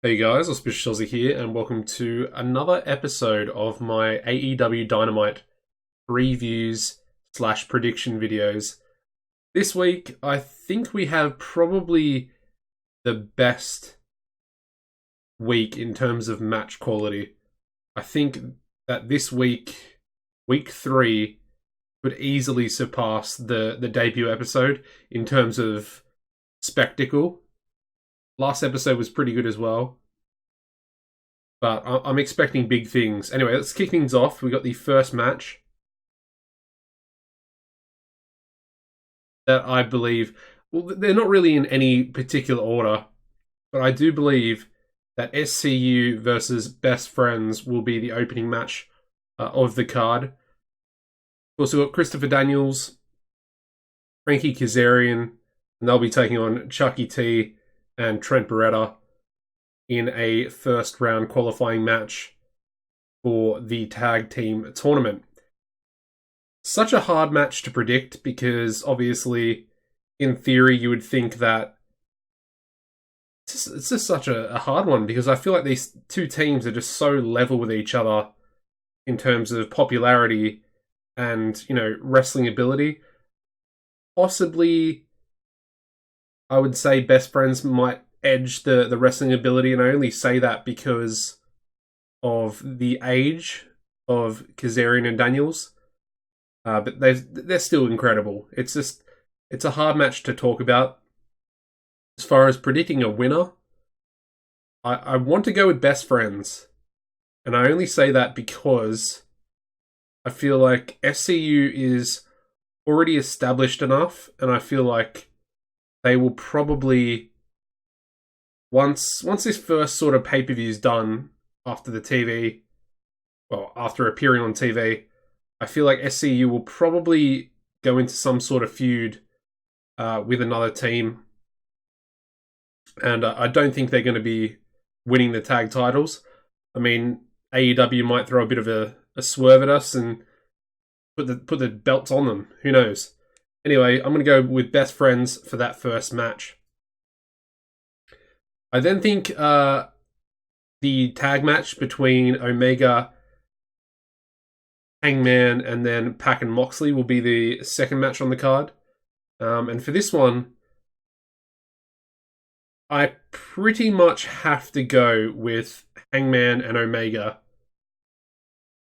Hey guys, Auspicious Aussie here, and welcome to another episode of my AEW Dynamite previews slash prediction videos. This week, I think we have probably the best week in terms of match quality. I think that this week, week 3, would easily surpass the debut episode in terms of spectacle. Last episode was pretty good as well. But I'm expecting big things. Anyway, let's kick things off. We got the first match that I believe, well, they're not really in any particular order, but I do believe that SCU versus Best Friends will be the opening match of the card. Of course, we've got Christopher Daniels, Frankie Kazarian, and they'll be taking on Chucky T and Trent Beretta in a first round qualifying match for the tag team tournament. Such a hard match to predict because obviously, in theory, you would think that it's just such a hard one because I feel like these two teams are just so level with each other in terms of popularity and, wrestling ability. Possibly, I would say Best Friends might edge the wrestling ability, and I only say that because of the age of Kazarian and Daniels. But they're still incredible. It's a hard match to talk about. As far as predicting a winner, I want to go with Best Friends. And I only say that because I feel like SCU is already established enough, and I feel like they will probably, once this first sort of pay-per-view is done after the TV, well, after appearing on TV, I feel like SCU will probably go into some sort of feud with another team. And I don't think they're going to be winning the tag titles. I mean, AEW might throw a bit of a swerve at us and put the belts on them. Who knows? Anyway, I'm going to go with Best Friends for that first match. I then think the tag match between Omega, Hangman, and then Pac and Moxley will be the second match on the card. And for this one, I pretty much have to go with Hangman and Omega.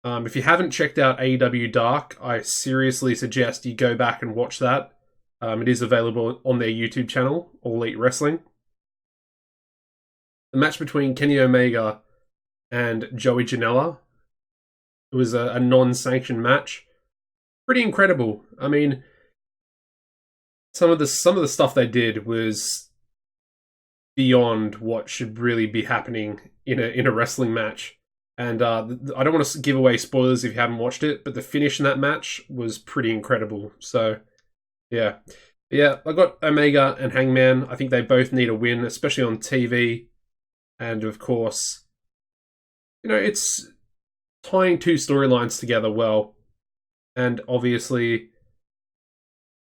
If you haven't checked out AEW Dark, I seriously suggest you go back and watch that. It is available on their YouTube channel, All Elite Wrestling. The match between Kenny Omega and Joey Janela, it was a non-sanctioned match. Pretty incredible. I mean, some of the stuff they did was beyond what should really be happening in a wrestling match. And I don't want to give away spoilers if you haven't watched it, but the finish in that match was pretty incredible. So, yeah. I got Omega and Hangman. I think they both need a win, especially on TV. And of course, it's tying two storylines together well. And obviously,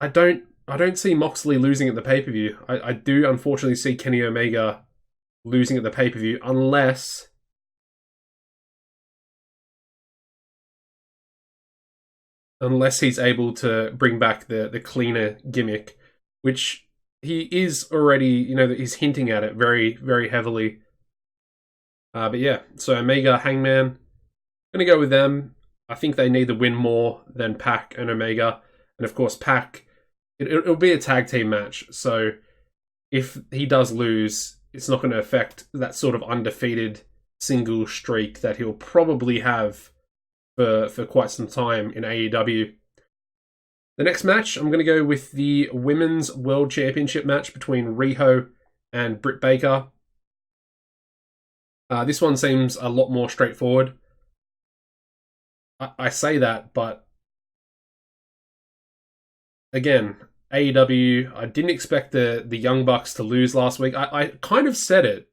I don't see Moxley losing at the pay-per-view. I do unfortunately see Kenny Omega losing at the pay-per-view unless he's able to bring back the cleaner gimmick, which he is already, he's hinting at it very, very heavily. But yeah, so Omega, Hangman, going to go with them. I think they need the win more than Pac and Omega. And of course, Pac, it'll be a tag team match. So if he does lose, it's not going to affect that sort of undefeated single streak that he'll probably have for quite some time in AEW. The next match, I'm going to go with the Women's World Championship match between Riho and Britt Baker. This one seems a lot more straightforward. I say that, but again, AEW, I didn't expect the Young Bucks to lose last week. I kind of said it,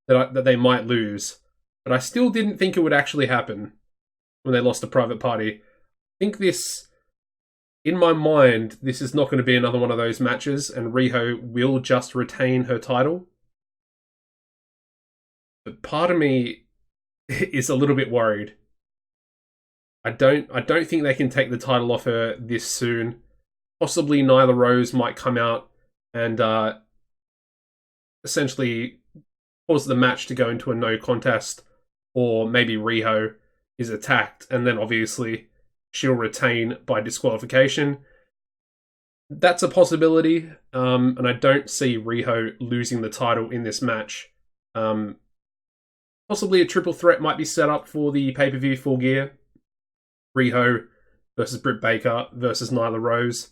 that they might lose, but I still didn't think it would actually happen when they lost to Private Party. I think this, in my mind, this is not going to be another one of those matches, and Riho will just retain her title. But part of me is a little bit worried. I don't think they can take the title off her this soon. Possibly Nyla Rose might come out and essentially cause the match to go into a no contest, or maybe Riho is attacked and then obviously she'll retain by disqualification. That's a possibility, and I don't see Riho losing the title in this match. Possibly a triple threat might be set up for the pay-per-view Full Gear. Riho versus Britt Baker versus Nyla Rose.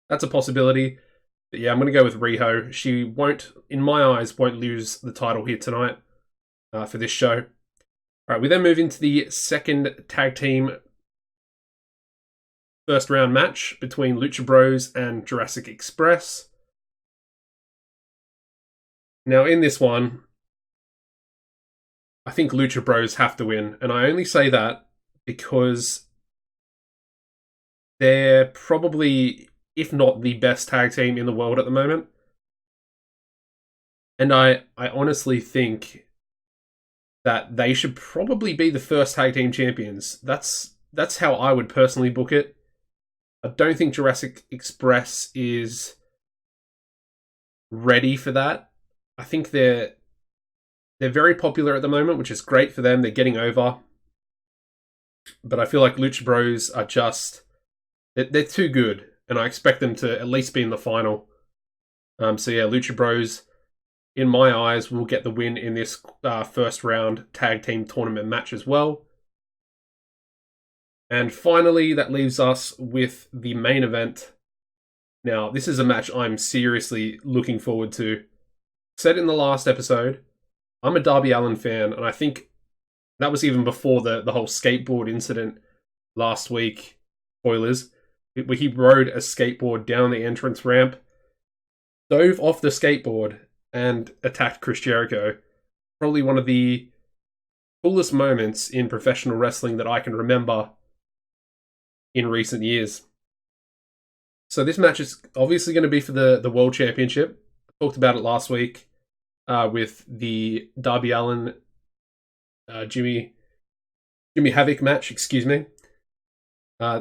That's a possibility. But yeah, I'm going to go with Riho. She won't, in my eyes, won't lose the title here tonight for this show. Alright, we then move into the second tag team first round match between Lucha Bros and Jurassic Express. Now in this one, I think Lucha Bros have to win, and I only say that because they're probably, if not the best tag team in the world at the moment. And I honestly think that they should probably be the first tag team champions. That's how I would personally book it. I don't think Jurassic Express is ready for that. I think they're very popular at the moment, which is great for them. They're getting over. But I feel like Lucha Bros are just... They're too good, and I expect them to at least be in the final. So yeah, Lucha Bros, in my eyes, will get the win in this first round tag team tournament match as well. And finally, that leaves us with the main event. Now, this is a match I'm seriously looking forward to. Said in the last episode, I'm a Darby Allin fan, and I think that was even before the whole skateboard incident last week. Spoilers. Where he rode a skateboard down the entrance ramp, dove off the skateboard, and attacked Chris Jericho. Probably one of the coolest moments in professional wrestling that I can remember in recent years. So this match is obviously going to be for the World Championship. I talked about it last week with the Darby Allin Jimmy Havoc match, excuse me.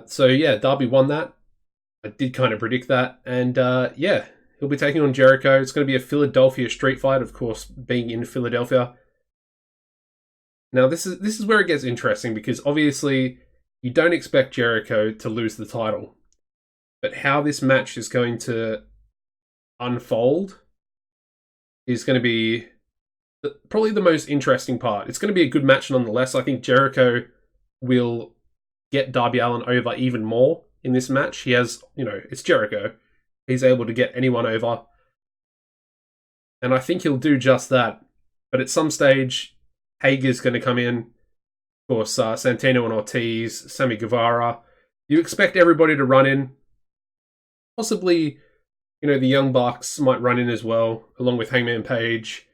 So yeah, Darby won that. I did kind of predict that. And yeah, he'll be taking on Jericho. It's going to be a Philadelphia street fight, of course, being in Philadelphia. Now this is where it gets interesting, because obviously you don't expect Jericho to lose the title. But how this match is going to unfold is going to be probably the most interesting part. It's going to be a good match nonetheless. I think Jericho will get Darby Allin over even more in this match. He has, it's Jericho. He's able to get anyone over. And I think he'll do just that. But at some stage, Hager's going to come in. Of course, Santino and Ortiz, Sammy Guevara. You expect everybody to run in. Possibly, the Young Bucks might run in as well, along with Hangman Page.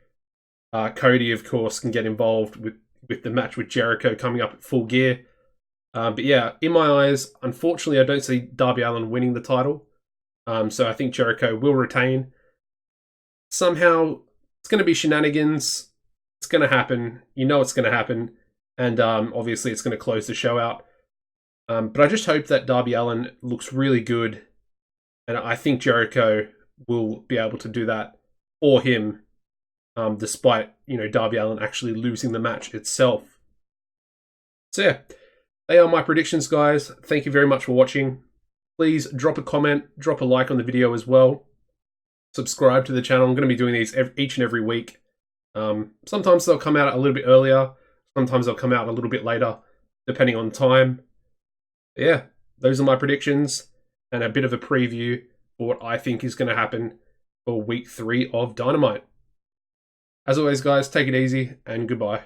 Cody, of course, can get involved with the match with Jericho coming up at Full Gear. But yeah, in my eyes, unfortunately, I don't see Darby Allin winning the title. So I think Jericho will retain. Somehow, it's going to be shenanigans. It's going to happen. It's going to happen. And obviously, it's going to close the show out. But I just hope that Darby Allin looks really good. And I think Jericho will be able to do that for him, despite, Darby Allin actually losing the match itself. So yeah, they are my predictions, guys. Thank you very much for watching. Please drop a comment, drop a like on the video as well. Subscribe to the channel. I'm going to be doing these each and every week. Sometimes they'll come out a little bit earlier. Sometimes they'll come out a little bit later, depending on time. Yeah, those are my predictions and a bit of a preview for what I think is going to happen for week 3 of Dynamite. As always, guys, take it easy and goodbye.